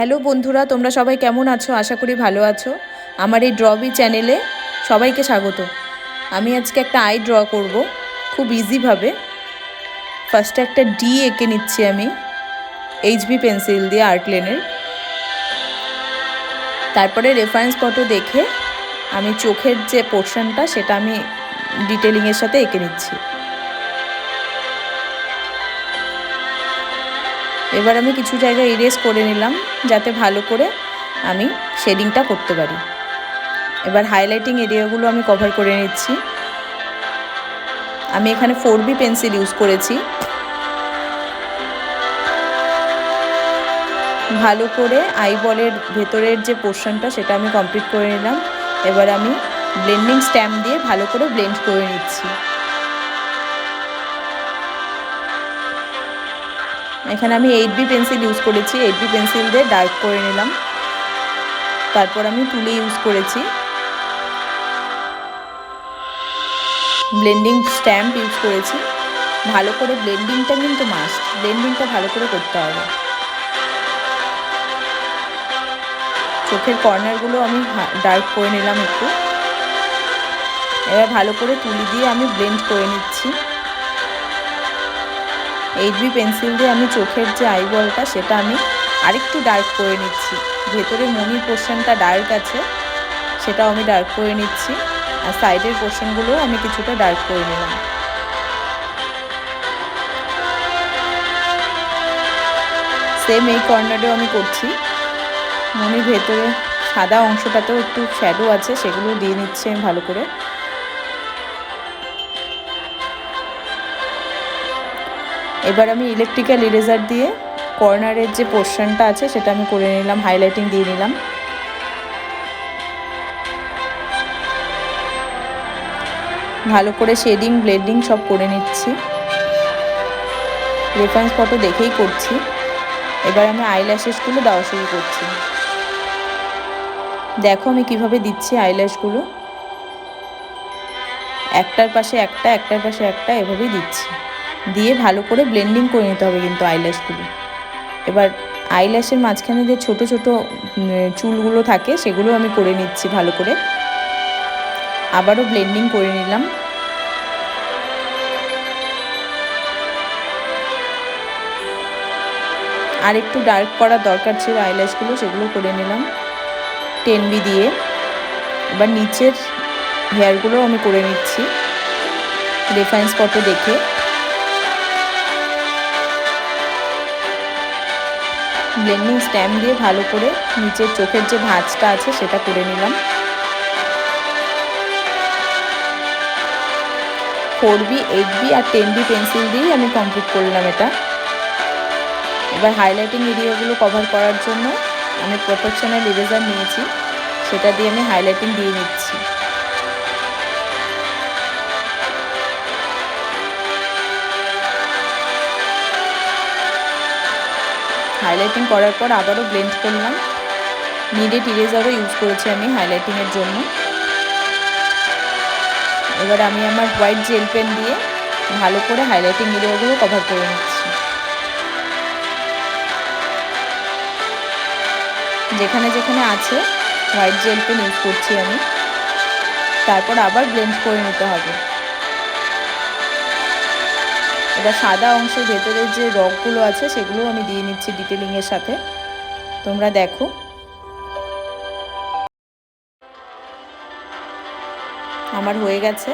Hello বন্ধুরা, তোমরা সবাই কেমন আছো? আশা করি ভালো আছো। আমার এই ড্রবি চ্যানেলে সবাইকে স্বাগত। আমি আজকে একটা আই ড্র করব খুব ইজিভাবে। ফার্স্টে একটা ডি এঁকে নিচ্ছি আমি এইচবি পেন্সিল দিয়ে আর্টলেনের। তারপরে রেফারেন্স ফটো দেখে আমি চোখের যে পোর্শনটা সেটা আমি ডিটেলিংয়ের সাথে এঁকে নিচ্ছি। এবার আমি কিছু জায়গায় ইরেজ করে নিলাম যাতে ভালো করে আমি শেডিংটা করতে পারি। এবার হাইলাইটিং এরিয়াগুলো আমি কভার করে নিচ্ছি। আমি এখানে 4B পেন্সিল ইউজ করেছি। ভালো করে আইবলের ভেতরের যে পোর্শনটা সেটা আমি কমপ্লিট করে নিলাম। এবার আমি ব্লেন্ডিং স্ট্যাম্প দিয়ে ভালো করে ব্লেন্ড করে নিচ্ছি। এখানে আমি 8B পেন্সিল ইউজ করেছি। 8B পেন্সিল দিয়ে ডার্ক করে নিলাম। তারপর আমি তুলি ইউজ করেছি। ব্লেন্ডিং স্ট্যাম্প ইউজ করেছি। ভালো করে ব্লেন্ডিংটা কিন্তু মাস্ট, ব্লেন্ডিংটা ভালো করে করতে হবে। চোখের কর্নারগুলো আমি ডার্ক করে নিলাম একটু। এবার ভালো করে তুলি দিয়ে আমি ব্লেন্ড করে নিচ্ছি। 8B পেন্সিল দিয়ে আমি চোখের যে আইবলটা সেটা আমি আরেকটু ডার্ক করে নিচ্ছি। ভেতরে মনির পোর্শনটা ডার্ক আছে, সেটাও আমি ডার্ক করে নিচ্ছি। আর সাইডের পোর্শনগুলোও আমি কিছুটা ডার্ক করে নিলাম। সেম এই কর্নারেও আমি করছি। মনির ভেতরে সাদা অংশটাতেও একটু শ্যাডো আছে, সেগুলো দিয়ে নিচ্ছি আমি ভালো করে। এবার আমি ইলেকট্রিক্যাল ইরেজার দিয়ে কর্নারের যে পোর্শনটা আছে সেটা আমি করে নিলাম, হাইলাইটিং দিয়ে নিলাম। ভালো করে শেডিং ব্লেন্ডিং সব করে নিচ্ছি। রেফারেন্স ফটো দেখেই করছি। এবার আমি আইল্যাশেসগুলো দেওয়া শুরু করছি। দেখো আমি কিভাবে দিচ্ছি আইল্যাশগুলো। একটার পাশে একটা, একটার পাশে একটা, এভাবেই দিচ্ছি। দিয়ে ভালো করে ব্লেন্ডিং করে নিতে হবে কিন্তু আইল্যাশগুলো। এবার আইল্যাশের মাঝখানে যে ছোট ছোট চুলগুলো থাকে সেগুলো আমি করে নিচ্ছি ভালো করে। আবারও ব্লেন্ডিং করে নিলাম। আর একটু ডার্ক করার দরকার ছিল আইল্যাশগুলো, সেগুলো করে নিলাম 10B দিয়ে। এবার নিচের হেয়ারগুলো আমি করে নিচ্ছি রেফারেন্স ফটো দেখে। ব্লেন্ডিং স্ট্যাম্প দিয়ে ভালো করে নিচের চোখের যে ভাঁজটা আছে সেটা করে নিলাম। 4B, 8B আর 10B পেন্সিল দিয়েই আমি কমপ্লিট করলাম এটা। এবার হাইলাইটিং এরিয়াগুলো কভার করার জন্য আমি প্রফেশনাল ইরেজার নিয়েছি, সেটা দিয়ে আমি হাইলাইটিং দিয়ে নিচ্ছি। হাইলাইটিং করার পর আবারও ব্লেন্ড করলাম। নিডেড ইরেজারও ইউজ করেছি আমি হাইলাইটিংয়ের জন্য। এবার আমি আমার হোয়াইট জেল পেন দিয়ে ভালো করে হাইলাইটিং এরিয়াগুলো কভার করে নিচ্ছি। যেখানে যেখানে আছে হোয়াইট জেল পেন ইউজ করছি আমি। তারপর আবার ব্লেন্ড করে নিতে হবে। এবার সাদা অংশের ভেতরে যে রগগুলো আছে সেগুলো আমি দিয়ে নিচ্ছি ডিটেলিংয়ের সাথে। তোমরা দেখো আমার হয়ে গেছে।